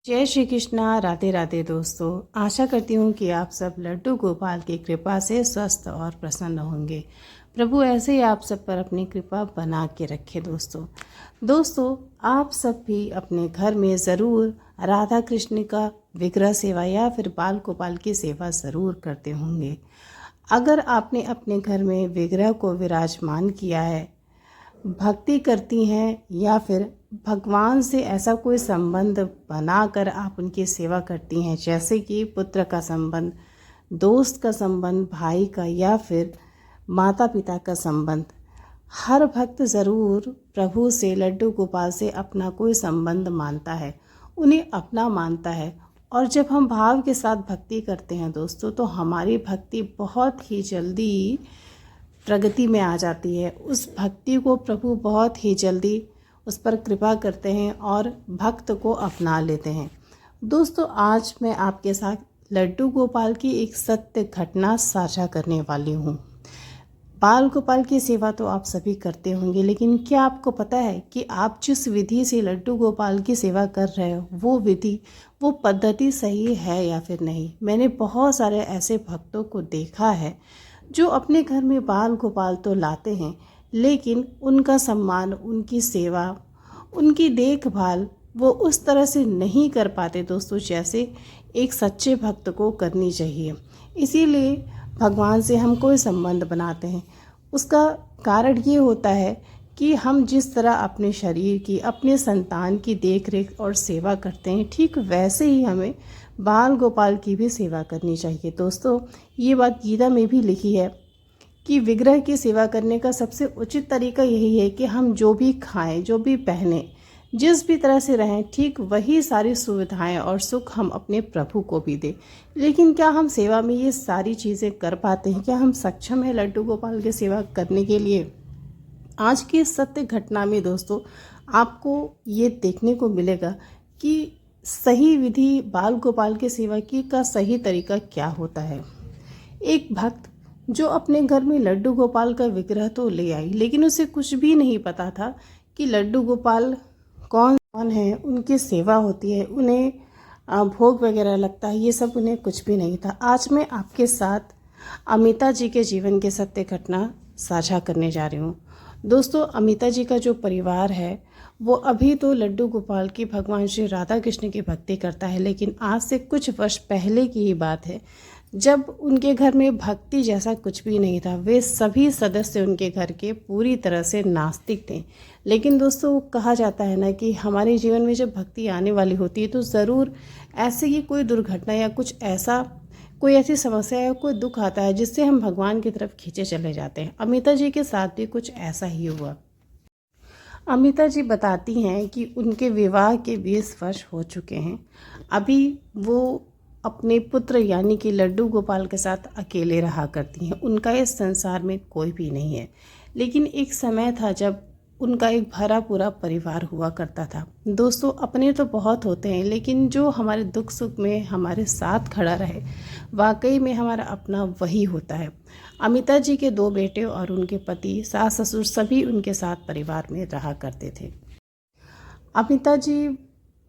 जय श्री कृष्णा। राधे राधे दोस्तों। आशा करती हूँ कि आप सब लड्डू गोपाल की कृपा से स्वस्थ और प्रसन्न होंगे। प्रभु ऐसे ही आप सब पर अपनी कृपा बना के रखे। दोस्तों आप सब भी अपने घर में ज़रूर राधा कृष्ण का विग्रह सेवा या फिर बाल गोपाल की सेवा ज़रूर करते होंगे। अगर आपने अपने घर में विग्रह को विराजमान किया है, भक्ति करती हैं या फिर भगवान से ऐसा कोई संबंध बनाकर आप उनकी सेवा करती हैं, जैसे कि पुत्र का संबंध, दोस्त का संबंध, भाई का या फिर माता पिता का संबंध। हर भक्त ज़रूर प्रभु से, लड्डू गोपाल से अपना कोई संबंध मानता है, उन्हें अपना मानता है। और जब हम भाव के साथ भक्ति करते हैं दोस्तों, तो हमारी भक्ति बहुत ही जल्दी प्रगति में आ जाती है। उस भक्ति को प्रभु बहुत ही जल्दी उस पर कृपा करते हैं और भक्त को अपना लेते हैं। दोस्तों आज मैं आपके साथ लड्डू गोपाल की एक सत्य घटना साझा करने वाली हूँ। बाल गोपाल की सेवा तो आप सभी करते होंगे, लेकिन क्या आपको पता है कि आप जिस विधि से लड्डू गोपाल की सेवा कर रहे हो, वो विधि, वो पद्धति सही है या फिर नहीं। मैंने बहुत सारे ऐसे भक्तों को देखा है जो अपने घर में बाल गोपाल तो लाते हैं, लेकिन उनका सम्मान, उनकी सेवा, उनकी देखभाल वो उस तरह से नहीं कर पाते दोस्तों, जैसे एक सच्चे भक्त को करनी चाहिए। इसीलिए भगवान से हम कोई संबंध बनाते हैं, उसका कारण ये होता है कि हम जिस तरह अपने शरीर की, अपने संतान की देख रेख और सेवा करते हैं, ठीक वैसे ही हमें बाल गोपाल की भी सेवा करनी चाहिए। दोस्तों ये बात गीता में भी लिखी है कि विग्रह की सेवा करने का सबसे उचित तरीका यही है कि हम जो भी खाएं, जो भी पहने, जिस भी तरह से रहें, ठीक वही सारी सुविधाएं और सुख हम अपने प्रभु को भी दें। लेकिन क्या हम सेवा में ये सारी चीज़ें कर पाते हैं? क्या हम सक्षम हैं लड्डू गोपाल की सेवा करने के लिए? आज की सत्य घटना में दोस्तों आपको ये देखने को मिलेगा कि सही विधि बाल गोपाल की सेवा की का सही तरीका क्या होता है। एक भक्त जो अपने घर में लड्डू गोपाल का विग्रह तो ले आई, लेकिन उसे कुछ भी नहीं पता था कि लड्डू गोपाल कौन कौन है, उनकी सेवा होती है, उन्हें भोग वगैरह लगता है, ये सब उन्हें कुछ भी नहीं था। आज मैं आपके साथ अमिता जी के जीवन के सत्य घटना साझा करने जा रही हूँ। दोस्तों अमिता जी का जो परिवार है वो अभी तो लड्डू गोपाल की, भगवान श्री राधा कृष्ण की भक्ति करता है, लेकिन आज से कुछ वर्ष पहले की ही बात है जब उनके घर में भक्ति जैसा कुछ भी नहीं था। वे सभी सदस्य उनके घर के पूरी तरह से नास्तिक थे। लेकिन दोस्तों कहा जाता है ना कि हमारे जीवन में जब भक्ति आने वाली होती है तो ज़रूर ऐसे ही कोई दुर्घटना या कुछ ऐसा, कोई ऐसी समस्या या कोई दुख आता है जिससे हम भगवान की तरफ खींचे चले जाते हैं। अमिता जी के साथ भी कुछ ऐसा ही हुआ। अमिता जी बताती हैं कि उनके विवाह के 20 वर्ष हो चुके हैं। अभी वो अपने पुत्र यानी कि लड्डू गोपाल के साथ अकेले रहा करती हैं। उनका इस संसार में कोई भी नहीं है। लेकिन एक समय था जब उनका एक भरा पूरा परिवार हुआ करता था। दोस्तों अपने तो बहुत होते हैं, लेकिन जो हमारे दुख सुख में हमारे साथ खड़ा रहे, वाकई में हमारा अपना वही होता है। अमिता जी के 2 बेटे और उनके पति, सास ससुर सभी उनके साथ परिवार में रहा करते थे। अमिता जी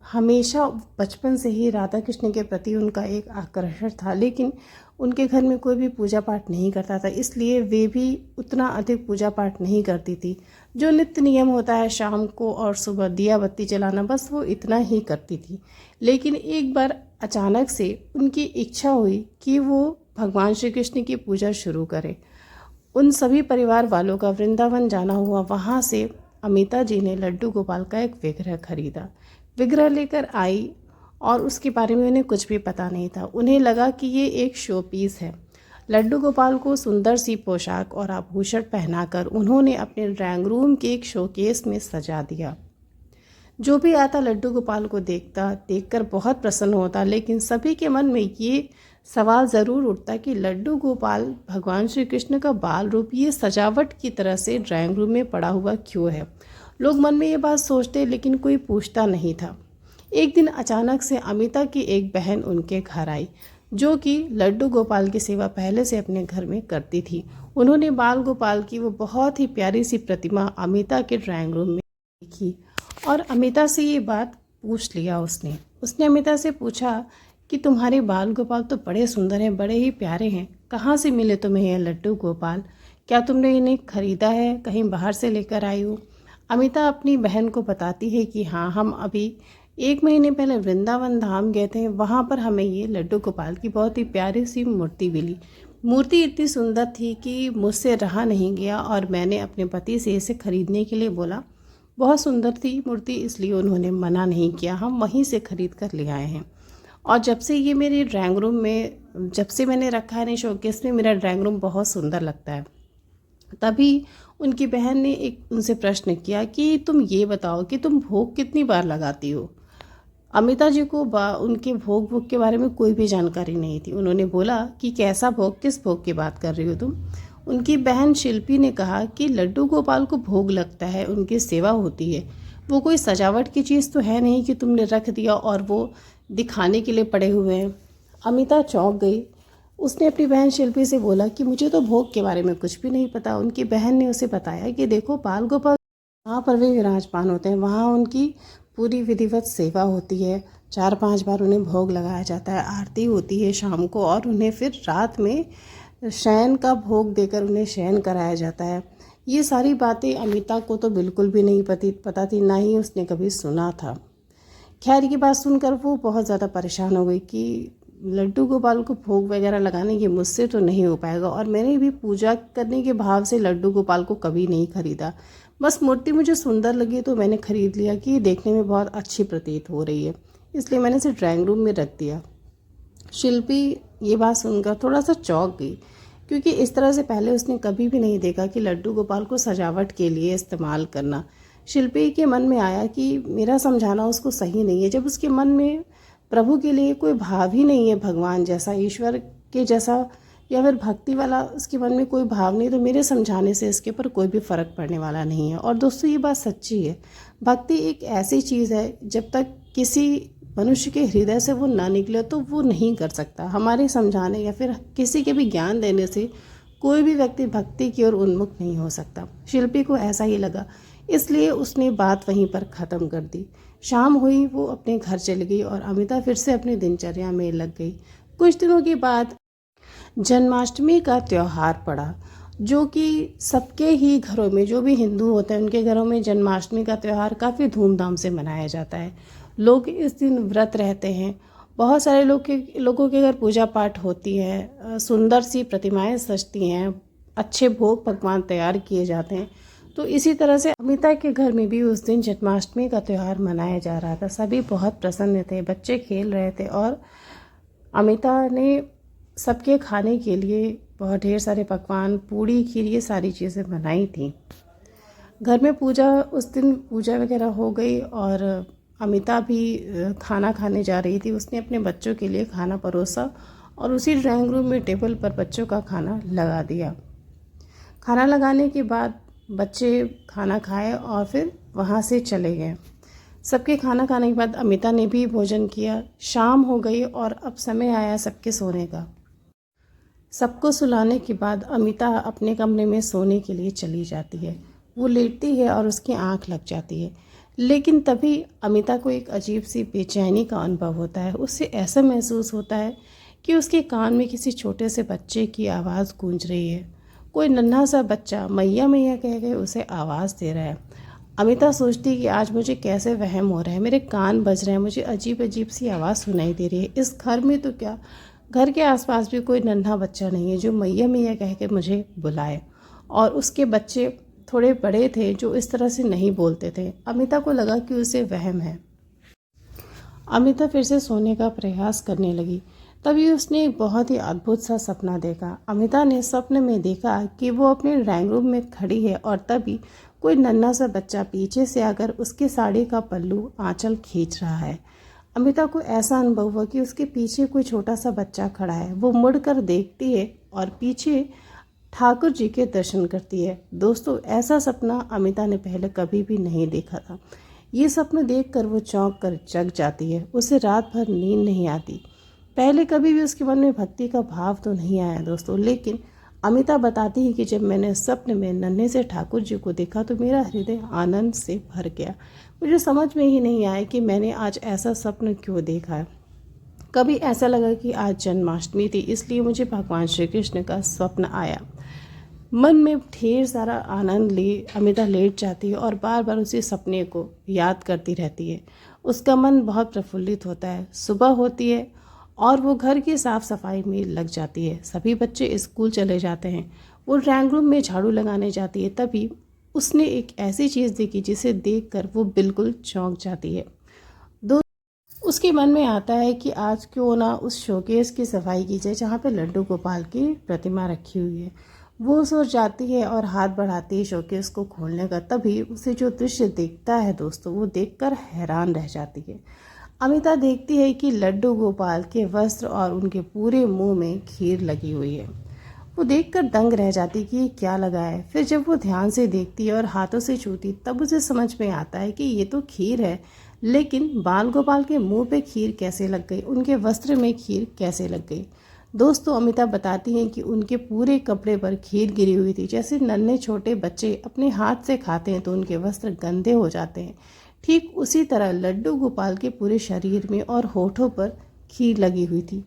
हमेशा बचपन से ही राधा कृष्ण के प्रति उनका एक आकर्षण था, लेकिन उनके घर में कोई भी पूजा पाठ नहीं करता था, इसलिए वे भी उतना अधिक पूजा पाठ नहीं करती थी। जो नित्य नियम होता है शाम को और सुबह दिया बत्ती जलाना, बस वो इतना ही करती थी। लेकिन एक बार अचानक से उनकी इच्छा हुई कि वो भगवान श्री कृष्ण की पूजा शुरू करें। उन सभी परिवार वालों का वृंदावन जाना हुआ। वहाँ से अमिता जी ने लड्डू गोपाल का एक विग्रह खरीदा। विग्रह लेकर आई और उसके बारे में उन्हें कुछ भी पता नहीं था। उन्हें लगा कि ये एक शो पीस है। लड्डू गोपाल को सुंदर सी पोशाक और आभूषण पहनाकर उन्होंने अपने ड्राइंग रूम के एक शोकेस में सजा दिया। जो भी आता लड्डू गोपाल को देखकर बहुत प्रसन्न होता, लेकिन सभी के मन में ये सवाल ज़रूर उठता कि लड्डू गोपाल भगवान श्री कृष्ण का बाल रूप ये सजावट की तरह से ड्राइंग रूम में पड़ा हुआ क्यों है। लोग मन में ये बात सोचते, लेकिन कोई पूछता नहीं था। एक दिन अचानक से अमिता की एक बहन उनके घर आई, जो कि लड्डू गोपाल की सेवा पहले से अपने घर में करती थी। उन्होंने बाल गोपाल की वो बहुत ही प्यारी सी प्रतिमा अमिता के ड्राइंग रूम में देखी और अमिता से ये बात पूछ लिया उसने अमिता से पूछा कि तुम्हारे बाल गोपाल तो बड़े सुंदर हैं, बड़े ही प्यारे हैं, कहाँ से मिले तुम्हें ये लड्डू गोपाल? क्या तुमने इन्हें खरीदा है, कहीं बाहर से लेकर आई हो? अमिता अपनी बहन को बताती है कि हाँ, हम अभी 1 महीने पहले वृंदावन धाम गए थे, वहाँ पर हमें ये लड्डू गोपाल की बहुत ही प्यारी सी मूर्ति मिली। मूर्ति इतनी सुंदर थी कि मुझसे रहा नहीं गया और मैंने अपने पति से इसे खरीदने के लिए बोला। बहुत सुंदर थी मूर्ति, इसलिए उन्होंने मना नहीं किया, हम वहीं से खरीद कर ले आए हैं। और जब से ये मेरे ड्राइंग रूम में, जब से मैंने रखा है शोकेस में, मेरा ड्राइंग रूम बहुत सुंदर लगता है। तभी उनकी बहन ने एक उनसे प्रश्न किया कि तुम ये बताओ कि तुम भोग कितनी बार लगाती हो? अमिता जी को उनके भोग के बारे में कोई भी जानकारी नहीं थी। उन्होंने बोला कि कैसा भोग, किस भोग की बात कर रही हो तुम? उनकी बहन शिल्पी ने कहा कि लड्डू गोपाल को भोग लगता है, उनकी सेवा होती है, वो कोई सजावट की चीज़ तो है नहीं कि तुमने रख दिया और वो दिखाने के लिए पड़े हुए हैं। अमिता चौंक गई। उसने अपनी बहन शिल्पी से बोला कि मुझे तो भोग के बारे में कुछ भी नहीं पता। उनकी बहन ने उसे बताया कि देखो, बाल गोपाल वहाँ पर वे विराजमान होते हैं, वहाँ उनकी पूरी विधिवत सेवा होती है, 4-5 बार उन्हें भोग लगाया जाता है, आरती होती है शाम को, और उन्हें फिर रात में शयन का भोग देकर उन्हें शयन कराया जाता है। ये सारी बातें अमिता को तो बिल्कुल भी नहीं पता थी, ना ही उसने कभी सुना था। खैर, ये बात सुनकर वो बहुत ज़्यादा परेशान हो गई कि लड्डू गोपाल को भोग वगैरह लगाने ये मुझसे तो नहीं हो पाएगा, और मैंने भी पूजा करने के भाव से लड्डू गोपाल को कभी नहीं खरीदा। बस मूर्ति मुझे सुंदर लगी तो मैंने ख़रीद लिया कि ये देखने में बहुत अच्छी प्रतीत हो रही है, इसलिए मैंने इसे ड्राइंग रूम में रख दिया। शिल्पी ये बात सुनकर थोड़ा सा चौंक गई, क्योंकि इस तरह से पहले उसने कभी भी नहीं देखा कि लड्डू गोपाल को सजावट के लिए इस्तेमाल करना। शिल्पी के मन में आया कि मेरा समझाना उसको सही नहीं है। जब उसके मन में प्रभु के लिए कोई भाव ही नहीं है, भगवान जैसा, ईश्वर के जैसा, या फिर भक्ति वाला उसके मन में कोई भाव नहीं, तो मेरे समझाने से इसके ऊपर कोई भी फ़र्क पड़ने वाला नहीं है। और दोस्तों, ये बात सच्ची है। भक्ति एक ऐसी चीज़ है, जब तक किसी मनुष्य के हृदय से वो ना निकले तो वो नहीं कर सकता। हमारे समझाने या फिर किसी के भी ज्ञान देने से कोई भी व्यक्ति भक्ति की ओर उन्मुख नहीं हो सकता। शिल्पी को ऐसा ही लगा, इसलिए उसने बात वहीं पर ख़त्म कर दी। शाम हुई, वो अपने घर चली गई और अमिता फिर से अपनी दिनचर्या में लग गई। कुछ दिनों के बाद जन्माष्टमी का त्यौहार पड़ा, जो कि सबके ही घरों में, जो भी हिंदू होते हैं उनके घरों में जन्माष्टमी का त्यौहार काफ़ी धूमधाम से मनाया जाता है। लोग इस दिन व्रत रहते हैं। बहुत सारे लोगों के घर पूजा पाठ होती है, सुंदर सी प्रतिमाएं सजती हैं, अच्छे भोग पकवान तैयार किए जाते हैं। तो इसी तरह से अमिता के घर में भी उस दिन जन्माष्टमी का त्यौहार मनाया जा रहा था। सभी बहुत प्रसन्न थे, बच्चे खेल रहे थे, और अमिता ने सबके खाने के लिए बहुत ढेर सारे पकवान, पूड़ी, खीर, ये सारी चीज़ें बनाई थी। घर में उस दिन पूजा वगैरह हो गई और अमिता भी खाना खाने जा रही थी। उसने अपने बच्चों के लिए खाना परोसा और उसी ड्राइंग रूम में टेबल पर बच्चों का खाना लगा दिया। खाना लगाने के बाद बच्चे खाना खाए और फिर वहाँ से चले गए। सबके खाना खाने के बाद अमिता ने भी भोजन किया। शाम हो गई और अब समय आया सबके सोने का। सबको सुलाने के बाद अमिता अपने कमरे में सोने के लिए चली जाती है। वो लेटती है और उसकी आंख लग जाती है, लेकिन तभी अमिता को एक अजीब सी बेचैनी का अनुभव होता है। उससे ऐसा महसूस होता है कि उसके कान में किसी छोटे से बच्चे की आवाज़ गूंज रही है। कोई नन्हा सा बच्चा मैया मैया कह के उसे आवाज़ दे रहा है। अमिता सोचती कि आज मुझे कैसे वहम हो रहा है, मेरे कान बज रहे हैं, मुझे अजीब अजीब सी आवाज़ सुनाई दे रही है। इस घर में तो क्या, घर के आसपास भी कोई नन्हा बच्चा नहीं है जो मैया मैया कह के मुझे बुलाए। और उसके बच्चे थोड़े बड़े थे जो इस तरह से नहीं बोलते थे। अमिता को लगा कि उसे वहम है। अमिता फिर से सोने का प्रयास करने लगी। तभी उसने एक बहुत ही अद्भुत सा सपना देखा। अमिता ने स्वप्न में देखा कि वो अपने ड्राइंग रूम में खड़ी है और तभी कोई नन्हा सा बच्चा पीछे से आकर उसकी साड़ी का पल्लू आंचल खींच रहा है। अमिता को ऐसा अनुभव हुआ कि उसके पीछे कोई छोटा सा बच्चा खड़ा है। वो मुड़कर देखती है और पीछे ठाकुर जी के दर्शन करती है। दोस्तों, ऐसा सपना अमिता ने पहले कभी भी नहीं देखा था। ये सपना देखकर वो चौंक कर जग जाती है। उसे रात भर नींद नहीं आती। पहले कभी भी उसके मन में भक्ति का भाव तो नहीं आया दोस्तों, लेकिन अमिता बताती है कि जब मैंने स्वप्न में नन्हे से ठाकुर जी को देखा तो मेरा हृदय आनंद से भर गया। मुझे समझ में ही नहीं आया कि मैंने आज ऐसा स्वप्न क्यों देखा है। कभी ऐसा लगा कि आज जन्माष्टमी थी, इसलिए मुझे भगवान श्री कृष्ण का स्वप्न आया। मन में ढेर सारा आनंद लिए अमिता लेट जाती है और बार बार उसी सपने को याद करती रहती है। उसका मन बहुत प्रफुल्लित होता है। सुबह होती है और वो घर की साफ सफाई में लग जाती है। सभी बच्चे स्कूल चले जाते हैं। वो ड्राइंग रूम में झाड़ू लगाने जाती है। तभी उसने एक ऐसी चीज़ देखी जिसे देखकर वो बिल्कुल चौंक जाती है। उसके मन में आता है कि आज क्यों ना उस शोकेस की सफाई की जाए जहाँ पे लड्डू गोपाल की प्रतिमा रखी हुई है। वो सोच जाती है और हाथ बढ़ाती है शोकेस को खोलने का। तभी उसे जो दृश्य दिखता है दोस्तों, वो देखकर हैरान रह जाती है। अमिता देखती है कि लड्डू गोपाल के वस्त्र और उनके पूरे मुंह में खीर लगी हुई है। वो देखकर दंग रह जाती कि ये क्या लगा है। फिर जब वो ध्यान से देखती है और हाथों से छूती, तब उसे समझ में आता है कि ये तो खीर है, लेकिन बाल गोपाल के मुंह पे खीर कैसे लग गई, उनके वस्त्र में खीर कैसे लग गई। दोस्तों, अमिता बताती हैं कि उनके पूरे कपड़े पर खीर गिरी हुई थी। जैसे नन्हे छोटे बच्चे अपने हाथ से खाते हैं तो उनके वस्त्र गंदे हो जाते हैं, ठीक उसी तरह लड्डू गोपाल के पूरे शरीर में और होठों पर खीर लगी हुई थी।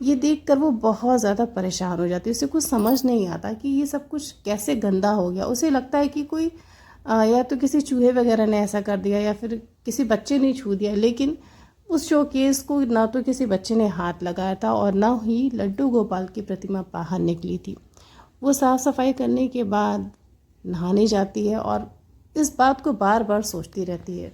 ये देखकर वो बहुत ज़्यादा परेशान हो जाती है। उसे कुछ समझ नहीं आता कि ये सब कुछ कैसे गंदा हो गया। उसे लगता है कि कोई या तो किसी चूहे वगैरह ने ऐसा कर दिया या फिर किसी बच्चे ने छू दिया, लेकिन उस शोकेस को ना तो किसी बच्चे ने हाथ लगाया था और ना ही लड्डू गोपाल की प्रतिमा बाहर निकली थी। वो साफ़ सफाई करने के बाद नहाने जाती है और इस बात को बार बार सोचती रहती है।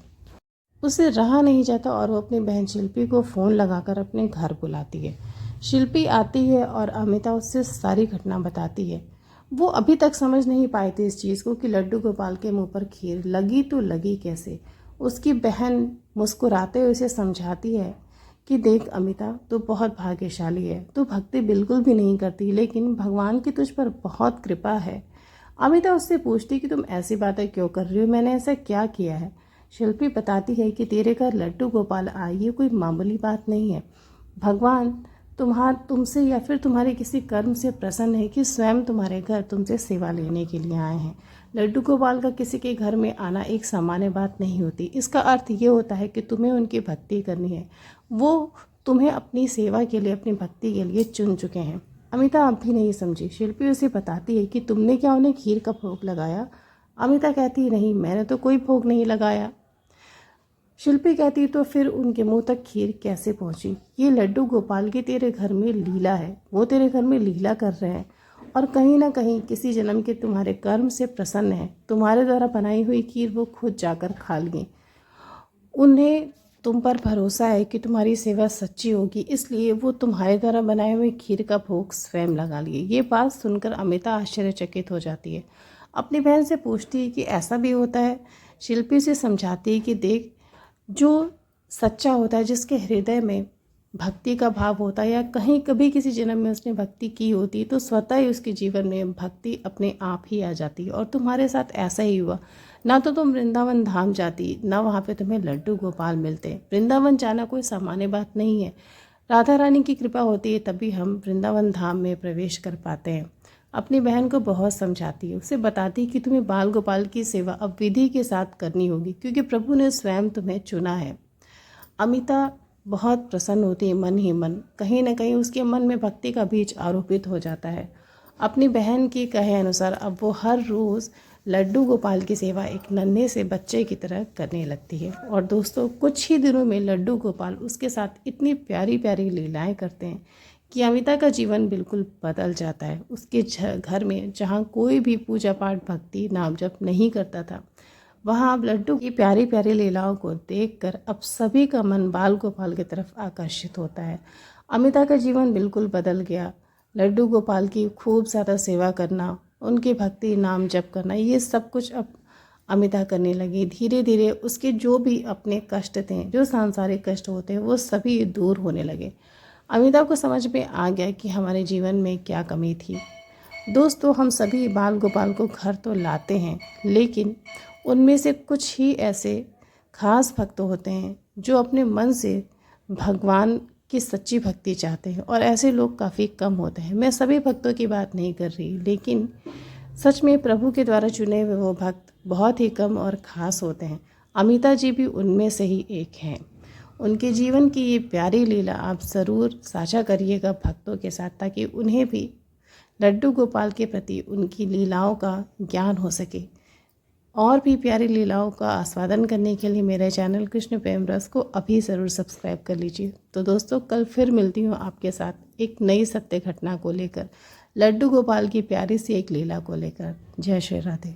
उसे रहा नहीं जाता और वो अपनी बहन शिल्पी को फ़ोन लगाकर अपने घर बुलाती है। शिल्पी आती है और अमिता उससे सारी घटना बताती है। वो अभी तक समझ नहीं पाई थी इस चीज़ को कि लड्डू गोपाल के मुंह पर खीर लगी तो लगी कैसे। उसकी बहन मुस्कुराते हुए उसे समझाती है कि देख अमिता, तू बहुत भाग्यशाली है। तू भक्ति बिल्कुल भी नहीं करती, लेकिन भगवान की तुझ पर बहुत कृपा है। अमिता उससे पूछती कि तुम ऐसी बातें क्यों कर रही हो, मैंने ऐसा क्या किया है। शिल्पी बताती है कि तेरे घर लड्डू गोपाल आए ये कोई मामूली बात नहीं है। भगवान तुमसे या फिर तुम्हारे किसी कर्म से प्रसन्न है कि स्वयं तुम्हारे घर तुमसे सेवा लेने के लिए आए हैं। लड्डू गोपाल का किसी के घर में आना एक सामान्य बात नहीं होती। इसका अर्थ ये होता है कि तुम्हें उनकी भक्ति करनी है। वो तुम्हें अपनी सेवा के लिए, अपनी भक्ति के लिए चुन चुके हैं। अमिता अब भी नहीं समझी। शिल्पी उसे बताती है कि तुमने क्या उन्हें खीर का भोग लगाया। अमिता कहती है नहीं, मैंने तो कोई भोग नहीं लगाया। शिल्पी कहती तो फिर उनके मुंह तक खीर कैसे पहुंची। ये लड्डू गोपाल की तेरे घर में लीला है। वो तेरे घर में लीला कर रहे हैं और कहीं ना कहीं किसी जन्म के तुम्हारे कर्म से प्रसन्न है। तुम्हारे द्वारा बनाई हुई खीर वो खुद जाकर खा लिए। उन्हें तुम पर भरोसा है कि तुम्हारी सेवा सच्ची होगी, इसलिए वो तुम्हारे द्वारा बनाए हुए खीर का भोग स्वयं लगा लिए। ये बात सुनकर अमिता आश्चर्यचकित हो जाती है। अपनी बहन से पूछती है कि ऐसा भी होता है। शिल्पी से समझाती है कि देख, जो सच्चा होता है, जिसके हृदय में भक्ति का भाव होता है या कहीं कभी किसी जन्म में उसने भक्ति की होती, तो स्वतः ही उसके जीवन में भक्ति अपने आप ही आ जाती है। और तुम्हारे साथ ऐसा ही हुआ। ना तो तुम वृंदावन धाम जाती, ना वहाँ पे तुम्हें लड्डू गोपाल मिलते। वृंदावन जाना कोई सामान्य बात नहीं है। राधा रानी की कृपा होती है तभी हम वृंदावन धाम में प्रवेश कर पाते हैं। अपनी बहन को बहुत समझाती है। उसे बताती कि तुम्हें बाल गोपाल की सेवा अब विधि के साथ करनी होगी, क्योंकि प्रभु ने स्वयं तुम्हें चुना है। अमिता बहुत प्रसन्न होती है मन ही मन। कहीं ना कहीं उसके मन में भक्ति का बीज आरोपित हो जाता है। अपनी बहन के कहे अनुसार अब वो हर रोज़ लड्डू गोपाल की सेवा एक नन्हे से बच्चे की तरह करने लगती है। और दोस्तों, कुछ ही दिनों में लड्डू गोपाल उसके साथ इतनी प्यारी प्यारी लीलाएं करते हैं कि अमिता का जीवन बिल्कुल बदल जाता है। उसके घर में जहाँ कोई भी पूजा पाठ भक्ति नाम जप नहीं करता था, वहाँ अब लड्डू की प्यारी प्यारी लीलाओं को देखकर अब सभी का मन बाल गोपाल की तरफ आकर्षित होता है। अमिता का जीवन बिल्कुल बदल गया। लड्डू गोपाल की खूब ज़्यादा सेवा करना, उनकी भक्ति नाम जप करना, ये सब कुछ अब अमिता करने लगी। धीरे धीरे उसके जो भी अपने कष्ट थे, जो सांसारिक कष्ट होते हैं, वो सभी दूर होने लगे। अमिता को समझ में आ गया कि हमारे जीवन में क्या कमी थी। दोस्तों, हम सभी बाल गोपाल को घर तो लाते हैं, लेकिन उनमें से कुछ ही ऐसे खास भक्त होते हैं जो अपने मन से भगवान कि सच्ची भक्ति चाहते हैं, और ऐसे लोग काफ़ी कम होते हैं। मैं सभी भक्तों की बात नहीं कर रही, लेकिन सच में प्रभु के द्वारा चुने हुए वो भक्त बहुत ही कम और ख़ास होते हैं। अमिता जी भी उनमें से ही एक हैं। उनके जीवन की ये प्यारी लीला आप ज़रूर साझा करिएगा भक्तों के साथ, ताकि उन्हें भी लड्डू गोपाल के प्रति उनकी लीलाओं का ज्ञान हो सके। और भी प्यारी लीलाओं का आस्वादन करने के लिए मेरे चैनल कृष्ण प्रेम रस को अभी ज़रूर सब्सक्राइब कर लीजिए। तो दोस्तों, कल फिर मिलती हूँ आपके साथ एक नई सत्य घटना को लेकर, लड्डू गोपाल की प्यारी सी एक लीला को लेकर। जय श्री राधे।